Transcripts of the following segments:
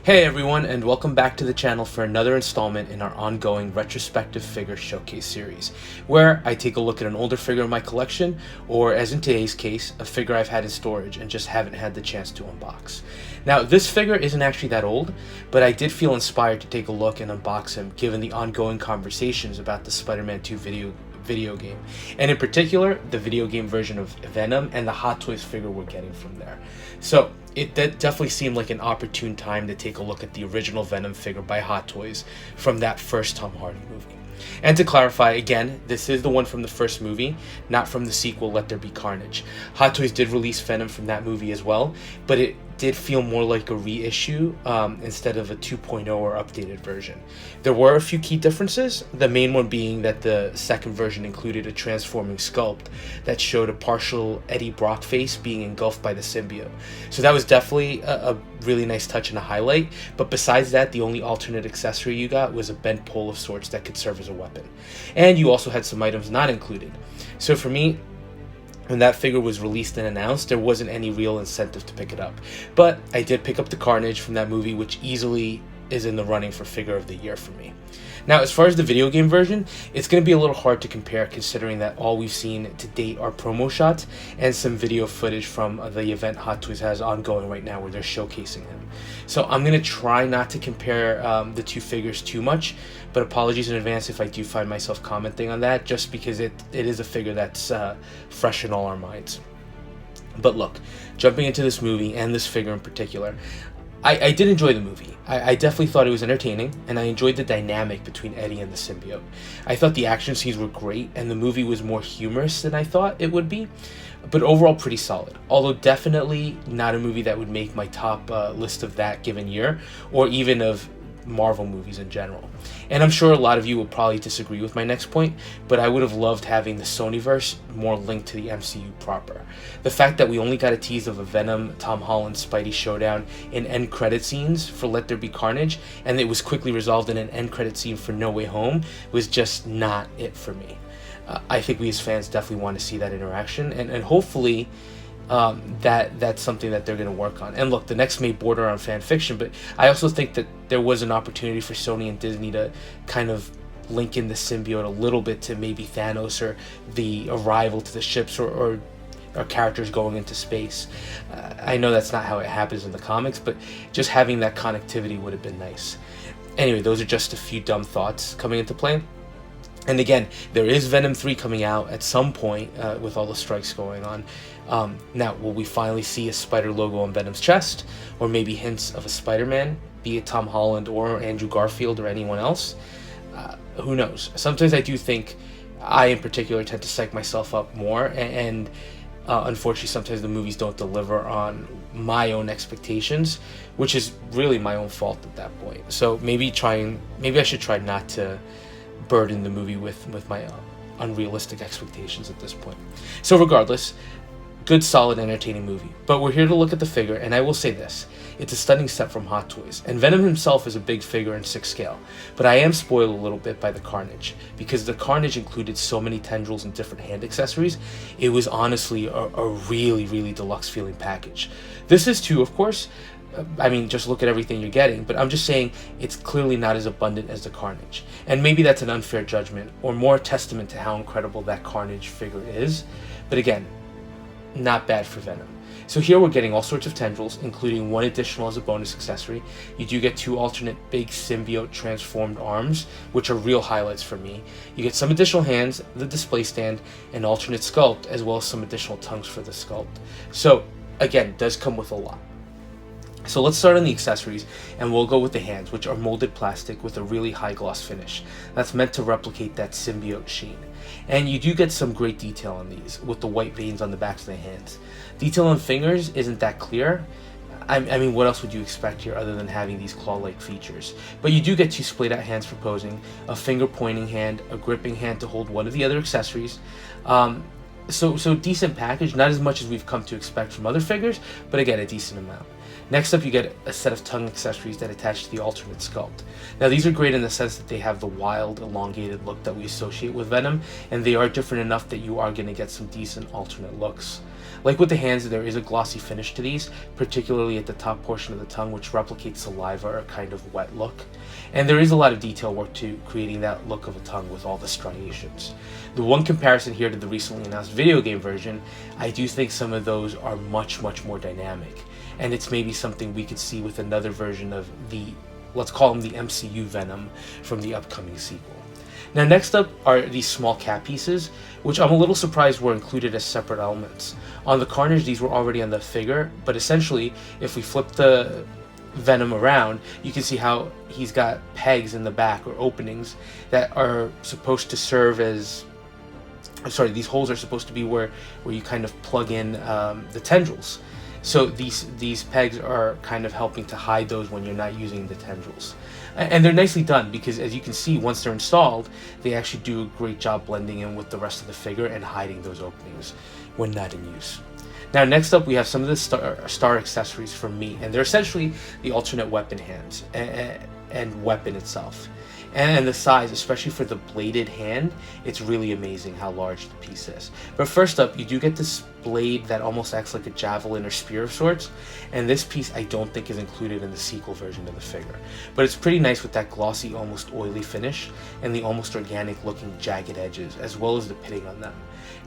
Hey everyone, and welcome back to the channel for another installment in our ongoing retrospective figure showcase series, where I take a look at an older figure in my collection, or as in today's case, a figure I've had in storage and just haven't had the chance to unbox. Now, this figure isn't actually that old, but I did feel inspired to take a look and unbox him given the ongoing conversations about the Spider-Man 2 video game, and in particular the video game version of Venom and the Hot Toys figure we're getting from there. So it definitely seemed like an opportune time to take a look at the original Venom figure by Hot Toys from that first Tom Hardy movie. And to clarify, again, this is the one from the first movie, not from the sequel Let There Be Carnage. Hot Toys did release Venom from that movie as well, but it did feel more like a reissue instead of a 2.0 or updated version. There were a few key differences, the main one being that the second version included a transforming sculpt that showed a partial Eddie Brock face being engulfed by the symbiote. So that was definitely a really nice touch and a highlight, but besides that, the only alternate accessory you got was a bent pole of sorts that could serve as a weapon. And you also had some items not included. So for me, when that figure was released and announced, there wasn't any real incentive to pick it up. But I did pick up the Carnage from that movie, which easily is in the running for Figure of the Year for me. Now, as far as the video game version, it's going to be a little hard to compare considering that all we've seen to date are promo shots and some video footage from the event Hot Toys has ongoing right now where they're showcasing him. So I'm going to try not to compare the two figures too much, but apologies in advance if I do find myself commenting on that, just because it is a figure that's fresh in all our minds. But look, jumping into this movie and this figure in particular, I did enjoy the movie. I definitely thought it was entertaining, and I enjoyed the dynamic between Eddie and the symbiote. I thought the action scenes were great, and the movie was more humorous than I thought it would be, but overall pretty solid. Although definitely not a movie that would make my top list of that given year, or even of Marvel movies in general. And I'm sure a lot of you will probably disagree with my next point, but I would have loved having the Sonyverse more linked to the MCU proper. The fact that we only got a tease of a Venom, Tom Holland, Spidey showdown in end credit scenes for Let There Be Carnage, and it was quickly resolved in an end credit scene for No Way Home, was just not it for me. I think we as fans definitely want to see that interaction, and hopefully that's something that they're going to work on. And look, the next may border on fan fiction, but I also think that there was an opportunity for Sony and Disney to kind of link in the symbiote a little bit to maybe Thanos or the arrival to the ships or characters going into space. I know that's not how it happens in the comics, but just having that connectivity would have been nice. Anyway, those are just a few dumb thoughts coming into play. And again, there is Venom 3 coming out at some point with all the strikes going on. Now, will we finally see a spider logo on Venom's chest? Or maybe hints of a Spider-Man, be it Tom Holland or Andrew Garfield or anyone else? Who knows? Sometimes I do think I, in particular, tend to psych myself up more. And unfortunately, sometimes the movies don't deliver on my own expectations, which is really my own fault at that point. So maybe I should try not to burden the movie with my unrealistic expectations at this point. So regardless, good, solid, entertaining movie. But we're here to look at the figure, and I will say this. It's a stunning step from Hot Toys, and Venom himself is a big figure in 6 scale, but I am spoiled a little bit by the Carnage, because the Carnage included so many tendrils and different hand accessories. It was honestly a really, really deluxe feeling package. This is too, of course. I mean, just look at everything you're getting, but I'm just saying it's clearly not as abundant as the Carnage. And maybe that's an unfair judgment, or more testament to how incredible that Carnage figure is. But again, not bad for Venom. So here we're getting all sorts of tendrils, including one additional as a bonus accessory. You do get 2 alternate big symbiote transformed arms, which are real highlights for me. You get some additional hands, the display stand, an alternate sculpt, as well as some additional tongues for the sculpt. So again, it does come with a lot. So let's start on the accessories, and we'll go with the hands, which are molded plastic with a really high gloss finish. That's meant to replicate that symbiote sheen. And you do get some great detail on these, with the white veins on the backs of the hands. Detail on fingers isn't that clear. I mean, what else would you expect here other than having these claw-like features? But you do get 2 splayed-out hands for posing, a finger-pointing hand, a gripping hand to hold one of the other accessories. So decent package, not as much as we've come to expect from other figures, but again, a decent amount. Next up, you get a set of tongue accessories that attach to the alternate sculpt. Now, these are great in the sense that they have the wild, elongated look that we associate with Venom, and they are different enough that you are going to get some decent alternate looks. Like with the hands, there is a glossy finish to these, particularly at the top portion of the tongue, which replicates saliva or a kind of wet look. And there is a lot of detail work to creating that look of a tongue with all the striations. The one comparison here to the recently announced video game version, I do think some of those are much more dynamic. And it's maybe something we could see with another version of the, let's call them the MCU Venom from the upcoming sequel. Now next up are these small cat pieces, which I'm a little surprised were included as separate elements. On the Carnage, these were already on the figure, but essentially, if we flip the Venom around, you can see how he's got pegs in the back, or openings, that are supposed to serve as, these holes are supposed to be where you kind of plug in the tendrils. So these pegs are kind of helping to hide those when you're not using the tendrils. And they're nicely done because, as you can see, once they're installed, they actually do a great job blending in with the rest of the figure and hiding those openings when not in use. Now next up, we have some of the star accessories from me, and they're essentially the alternate weapon hands and weapon itself. And the size, especially for the bladed hand, it's really amazing how large the piece is. But first up, you do get this blade that almost acts like a javelin or spear of sorts, and this piece I don't think is included in the sequel version of the figure. But it's pretty nice with that glossy, almost oily finish, and the almost organic looking jagged edges, as well as the pitting on them.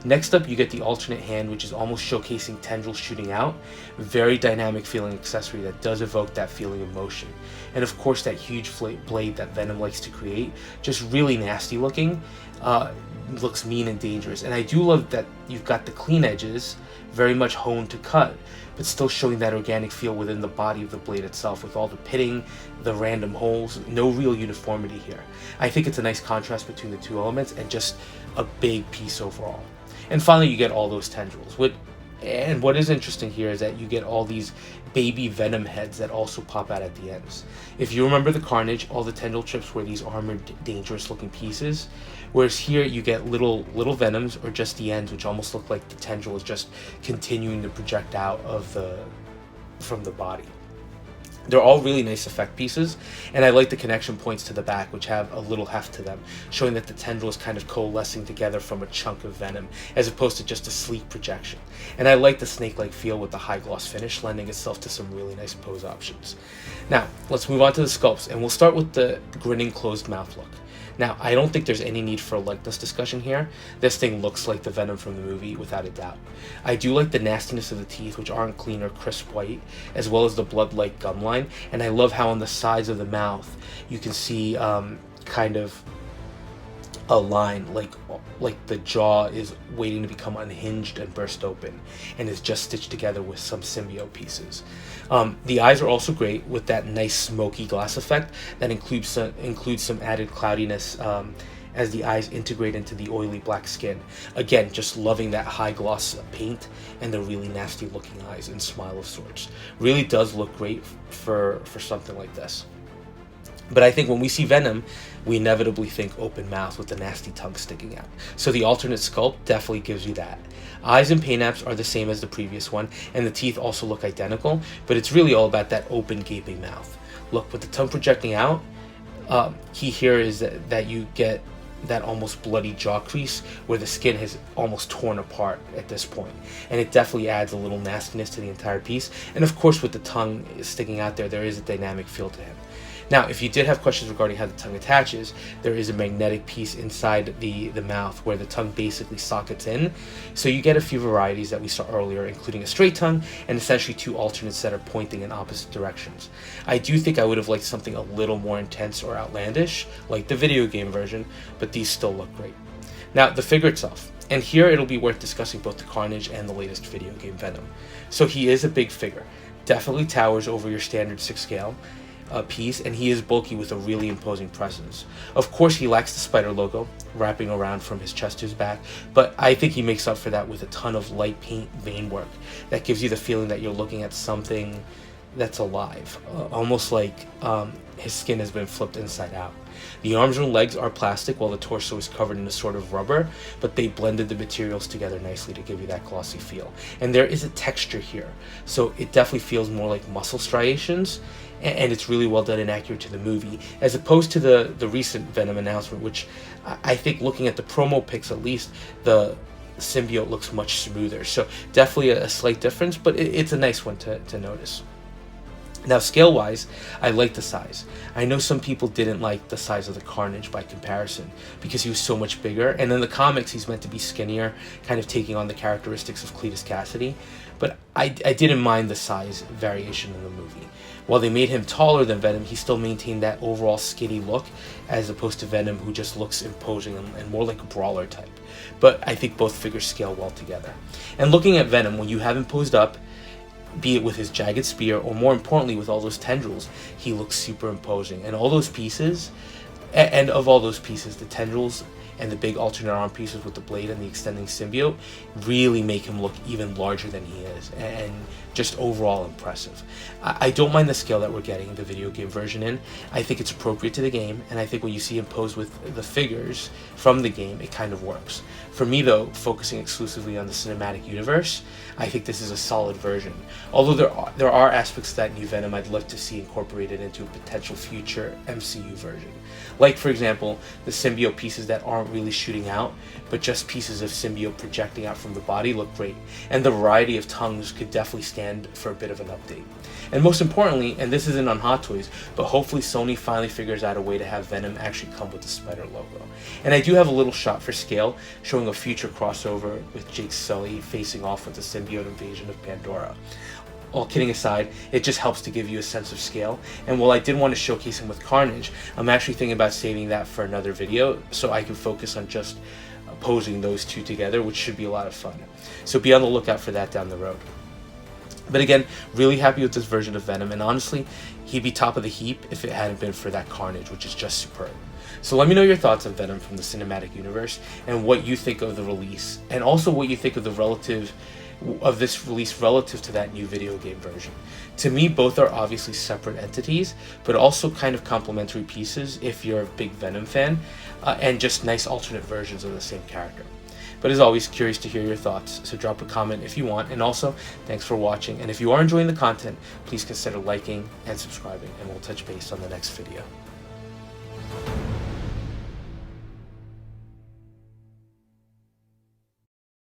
Next up, you get the alternate hand, which is almost showcasing tendrils shooting out. Very dynamic feeling accessory that does evoke that feeling of motion. And of course, that huge blade that Venom likes to create, just really nasty looking, looks mean and dangerous. And I do love that you've got the clean edges, very much honed to cut, but still showing that organic feel within the body of the blade itself, with all the pitting, the random holes, no real uniformity here. I think it's a nice contrast between the two elements and just a big piece overall. And finally, you get all those tendrils. And what is interesting here is that you get all these baby Venom heads that also pop out at the ends. If you remember the Carnage, all the tendril chips were these armored, dangerous looking pieces, whereas here you get little Venoms, or just the ends, which almost look like the tendril is just continuing to project out from the body. They're all really nice effect pieces, and I like the connection points to the back, which have a little heft to them, showing that the tendril is kind of coalescing together from a chunk of Venom, as opposed to just a sleek projection. And I like the snake-like feel with the high gloss finish, lending itself to some really nice pose options. Now, let's move on to the sculpts, and we'll start with the grinning closed mouth look. Now, I don't think there's any need for a likeness discussion here. This thing looks like the Venom from the movie, without a doubt. I do like the nastiness of the teeth, which aren't clean or crisp white, as well as the blood-like gum line, and I love how on the sides of the mouth you can see kind of a line, like the jaw is waiting to become unhinged and burst open, and is just stitched together with some symbiote pieces. The eyes are also great, with that nice smoky glass effect that includes some added cloudiness as the eyes integrate into the oily black skin. Again, just loving that high gloss paint and the really nasty looking eyes and smile of sorts. Really does look great for something like this. But I think when we see Venom, we inevitably think open mouth with the nasty tongue sticking out. So the alternate sculpt definitely gives you that. Eyes and paint apps are the same as the previous one, and the teeth also look identical, but it's really all about that open gaping mouth. Look, with the tongue projecting out, key here is that you get that almost bloody jaw crease where the skin has almost torn apart at this point, and it definitely adds a little nastiness to the entire piece. And of course, with the tongue sticking out there is a dynamic feel to him. Now, if you did have questions regarding how the tongue attaches, there is a magnetic piece inside the mouth where the tongue basically sockets in. So you get a few varieties that we saw earlier, including a straight tongue and essentially two alternates that are pointing in opposite directions. I do think I would have liked something a little more intense or outlandish, like the video game version, but these still look great. Now, the figure itself. And here it'll be worth discussing both the Carnage and the latest video game Venom. So he is a big figure. Definitely towers over your standard 6 scale. Piece, and he is bulky with a really imposing presence. Of course, he lacks the spider logo wrapping around from his chest to his back, but I think he makes up for that with a ton of light paint vein work that gives you the feeling that you're looking at something that's alive, almost like his skin has been flipped inside out. The arms and legs are plastic while the torso is covered in a sort of rubber, but they blended the materials together nicely to give you that glossy feel. And there is a texture here, so it definitely feels more like muscle striations, and it's really well done and accurate to the movie, as opposed to the recent Venom announcement, which I think, looking at the promo pics at least, the symbiote looks much smoother. So definitely a slight difference, but it's a nice one to notice. Now, scale-wise, I like the size. I know some people didn't like the size of the Carnage by comparison because he was so much bigger, and in the comics he's meant to be skinnier, kind of taking on the characteristics of Cletus Cassidy, but I didn't mind the size variation in the movie. While they made him taller than Venom, he still maintained that overall skinny look, as opposed to Venom, who just looks imposing and more like a brawler type. But I think both figures scale well together. And looking at Venom, when you have him posed up, be it with his jagged spear, or more importantly with all those tendrils, he looks super imposing. And all those pieces, and of all those pieces, the tendrils and the big alternate arm pieces with the blade and the extending symbiote really make him look even larger than he is, and just overall impressive. I don't mind the scale that we're getting the video game version in. I think it's appropriate to the game, and I think when you see him posed with the figures from the game, it kind of works. For me though, focusing exclusively on the cinematic universe, I think this is a solid version. Although there are aspects of that new Venom I'd love to see incorporated into a potential future MCU version. Like, for example, the symbiote pieces that aren't really shooting out, but just pieces of symbiote projecting out from the body look great, and the variety of tongues could definitely stand for a bit of an update. And most importantly, and this isn't on Hot Toys, but hopefully Sony finally figures out a way to have Venom actually come with the Spider logo. And I do have a little shot for scale showing a future crossover with Jake Sully facing off with the symbiote invasion of Pandora. All kidding aside, it just helps to give you a sense of scale, and while I did want to showcase him with Carnage, I'm actually thinking about saving that for another video so I can focus on just posing those two together, which should be a lot of fun. So be on the lookout for that down the road. But again, really happy with this version of Venom, and honestly, he'd be top of the heap if it hadn't been for that Carnage, which is just superb. So let me know your thoughts on Venom from the cinematic universe, and what you think of the release, and also what you think of this release relative to that new video game version. To me, both are obviously separate entities, but also kind of complementary pieces if you're a big Venom fan, and just nice alternate versions of the same character. But as always, curious to hear your thoughts, so drop a comment if you want, and also, thanks for watching, and if you are enjoying the content, please consider liking and subscribing, and we'll touch base on the next video.